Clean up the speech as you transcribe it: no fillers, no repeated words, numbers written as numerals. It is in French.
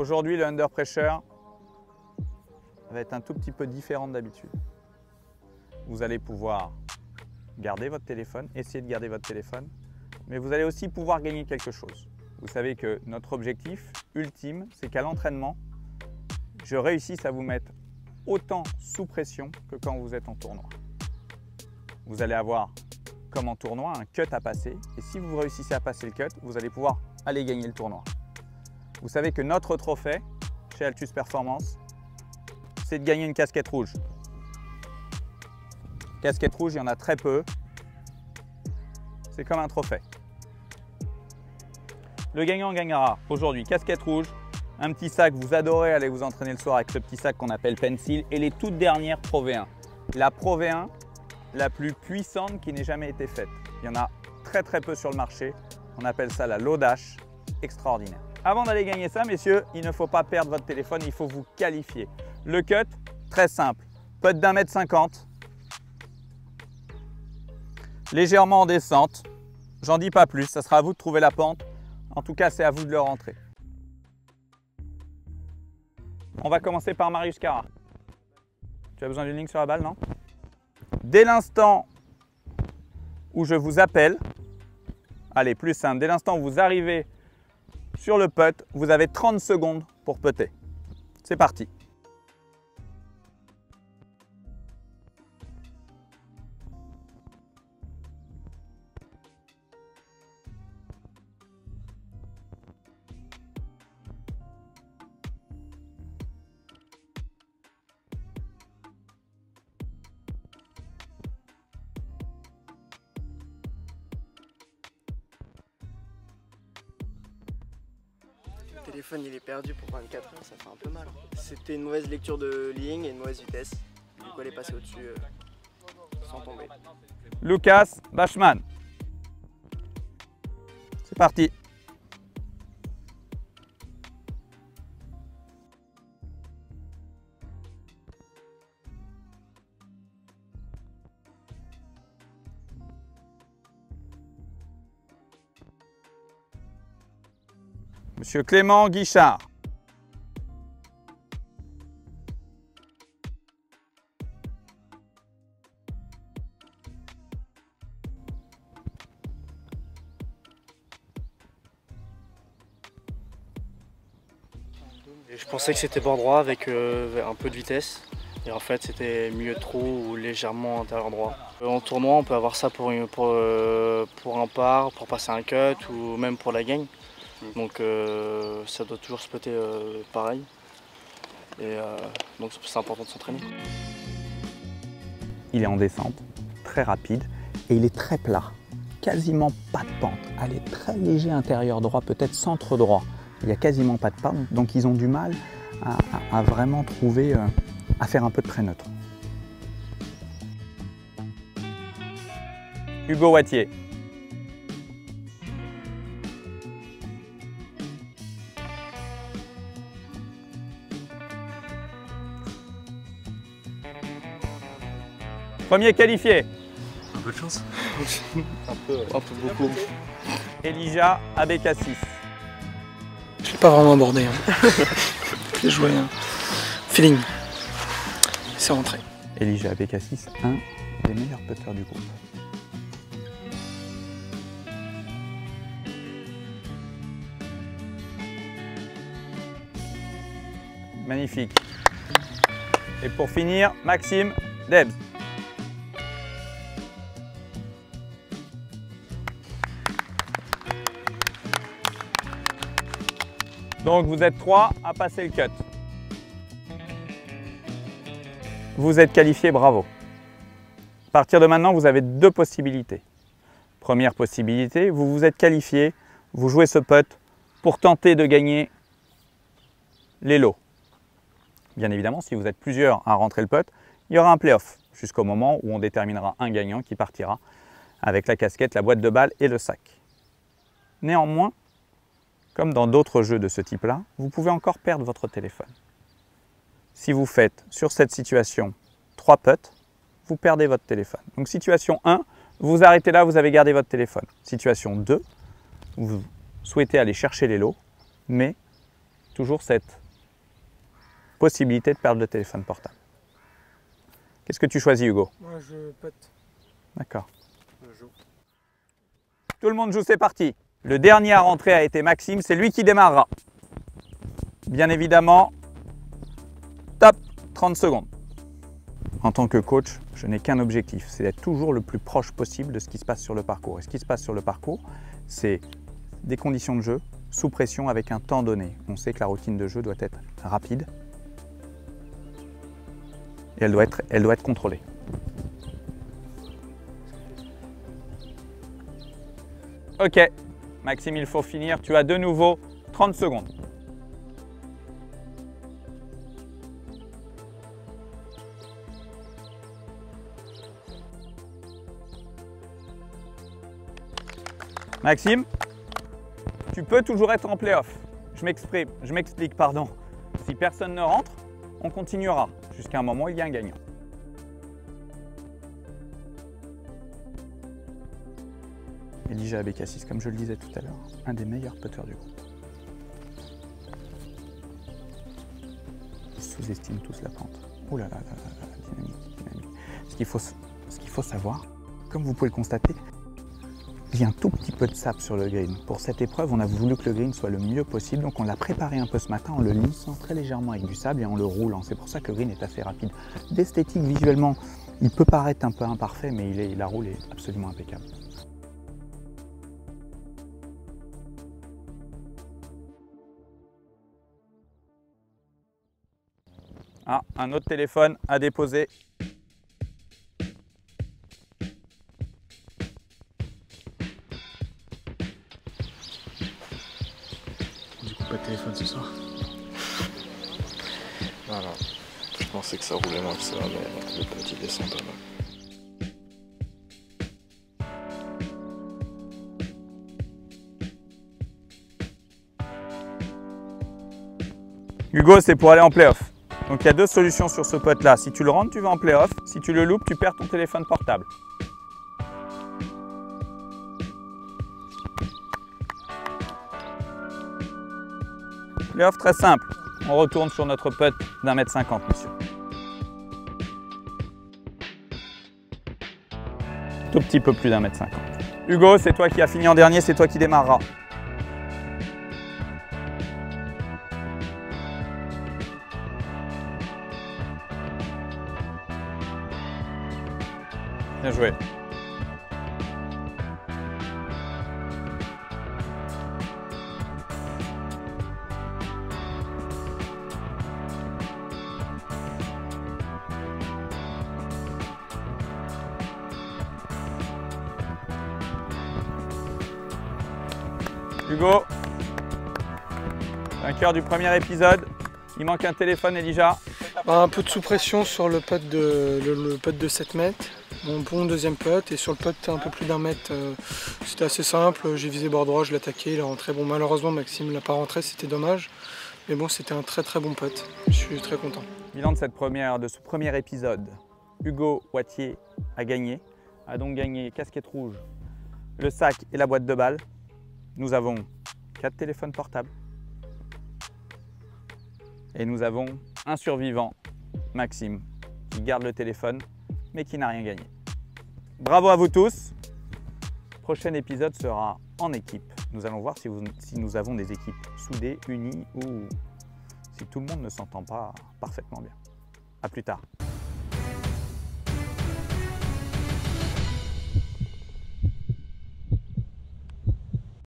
Aujourd'hui, le under pressure va être un tout petit peu différent d'habitude. Vous allez pouvoir garder votre téléphone, essayer de garder votre téléphone, mais vous allez aussi pouvoir gagner quelque chose. Vous savez que notre objectif ultime, c'est qu'à l'entraînement, je réussisse à vous mettre autant sous pression que quand vous êtes en tournoi. Vous allez avoir, comme en tournoi, un cut à passer, et si vous réussissez à passer le cut, vous allez pouvoir aller gagner le tournoi. Vous savez que notre trophée, chez Altus Performance, c'est de gagner une casquette rouge. Casquette rouge, il y en a très peu. C'est comme un trophée. Le gagnant gagnera aujourd'hui casquette rouge, un petit sac, vous adorez aller vous entraîner le soir avec ce petit sac qu'on appelle Pencil, et les toutes dernières Pro V1. La Pro V1, la plus puissante qui n'ait jamais été faite. Il y en a très peu sur le marché. On appelle ça la Low Dash, extraordinaire. Avant d'aller gagner ça, messieurs, il ne faut pas perdre votre téléphone, il faut vous qualifier. Le cut, très simple. Putt d'1,50 m. Légèrement en descente. J'en dis pas plus, ça sera à vous de trouver la pente. En tout cas, c'est à vous de le rentrer. On va commencer par Marius Carra. Tu as besoin d'une ligne sur la balle, non? Dès l'instant où je vous appelle, allez, plus simple, dès l'instant où vous arrivez sur le putt, vous avez 30 secondes pour putter. C'est parti. Le téléphone il est perdu pour 24 heures, ça fait un peu mal. C'était une mauvaise lecture de ligne et une mauvaise vitesse. Du coup elle est passée au-dessus sans tomber. Lucas Bachmann. C'est parti. Monsieur Clément Guichard. Je pensais que c'était bord droit avec un peu de vitesse. Et en fait c'était milieu de trou ou légèrement intérieur droit. En tournoi on peut avoir ça pour un par, pour passer un cut ou même pour la gagne. Donc ça doit toujours se spotter pareil. Et donc c'est important de s'entraîner. Il est en descente, très rapide et il est très plat. Quasiment pas de pente. Elle est très léger intérieur droit, peut-être centre droit. Il n'y a quasiment pas de pente, donc ils ont du mal à vraiment trouver, à faire un peu de trait neutre. Hugo Wattier. Premier qualifié. Un peu de chance. un peu beaucoup. Elijah Abécassis. Je l'ai pas vraiment abordé. J'ai joué un feeling. C'est rentré. Elijah Abécassis, un des meilleurs putters du groupe. Magnifique. Et pour finir, Maxime Debs. Donc vous êtes 3 à passer le cut. Vous êtes qualifié, bravo. À partir de maintenant, vous avez deux possibilités. Première possibilité, vous vous êtes qualifié, vous jouez ce putt pour tenter de gagner les lots. Bien évidemment, si vous êtes plusieurs à rentrer le putt, il y aura un play-off jusqu'au moment où on déterminera un gagnant qui partira avec la casquette, la boîte de balles et le sac. Néanmoins, comme dans d'autres jeux de ce type-là, vous pouvez encore perdre votre téléphone. Si vous faites sur cette situation 3 putts, vous perdez votre téléphone. Donc situation 1, vous arrêtez là, vous avez gardé votre téléphone. Situation 2, vous souhaitez aller chercher les lots, mais toujours cette possibilité de perdre le téléphone portable. Qu'est-ce que tu choisis, Hugo? Moi, je putt. D'accord. Je joue. Tout le monde joue, c'est parti. Le dernier à rentrer a été Maxime, c'est lui qui démarrera. Bien évidemment, top, 30 secondes. En tant que coach, je n'ai qu'un objectif, c'est d'être toujours le plus proche possible de ce qui se passe sur le parcours. Et ce qui se passe sur le parcours, c'est des conditions de jeu sous pression avec un temps donné. On sait que la routine de jeu doit être rapide et elle doit être contrôlée. Ok, Maxime, il faut finir. Tu as de nouveau 30 secondes. Maxime, tu peux toujours être en play-off. Je m'explique, pardon. Si personne ne rentre, on continuera jusqu'à un moment où il y a un gagnant. Elijah Abécassis, comme je le disais tout à l'heure, un des meilleurs putters du groupe. Ils sous-estiment tous la pente. Ouh là là là là, dynamique. Ce qu'il faut savoir, comme vous pouvez le constater, il y a un tout petit peu de sable sur le green. Pour cette épreuve, on a voulu que le green soit le mieux possible, donc on l'a préparé un peu ce matin en le lissant très légèrement avec du sable et en le roulant. C'est pour ça que le green est assez rapide. D'esthétique, visuellement, il peut paraître un peu imparfait, mais la roule est absolument impeccable. Ah, un autre téléphone à déposer. Du coup, pas de téléphone ce soir. Voilà. Je pensais que ça roulait moins que ça, mais le petit descend pas mal. Hugo, c'est pour aller en play-off. Donc il y a deux solutions sur ce putt là. Si tu le rentres, tu vas en play-off. Si tu le loupes, tu perds ton téléphone portable. Play-off très simple. On retourne sur notre putt d'1,50 m, monsieur. Tout petit peu plus d'1,50 m. Hugo, c'est toi qui as fini en dernier, c'est toi qui démarreras. Bien joué. Hugo, vainqueur du premier épisode. Il manque un téléphone, Elijah. Un peu de sous-pression sur le putt de 7 mètres. Bon deuxième putt, et sur le putt un peu plus d'1 mètre, c'était assez simple. J'ai visé bord droit, je l'ai attaqué, il est rentré. Bon, malheureusement, Maxime ne l'a pas rentré, c'était dommage. Mais bon, c'était un très bon putt. Je suis très content. Bilan de ce premier épisode. Hugo Wattier a gagné, a donc gagné casquette rouge, le sac et la boîte de balles. Nous avons 4 téléphones portables. Et nous avons un survivant, Maxime, qui garde le téléphone, mais qui n'a rien gagné. Bravo à vous tous. Prochain épisode sera en équipe. Nous allons voir si nous avons des équipes soudées, unies, ou si tout le monde ne s'entend pas parfaitement bien. À plus tard.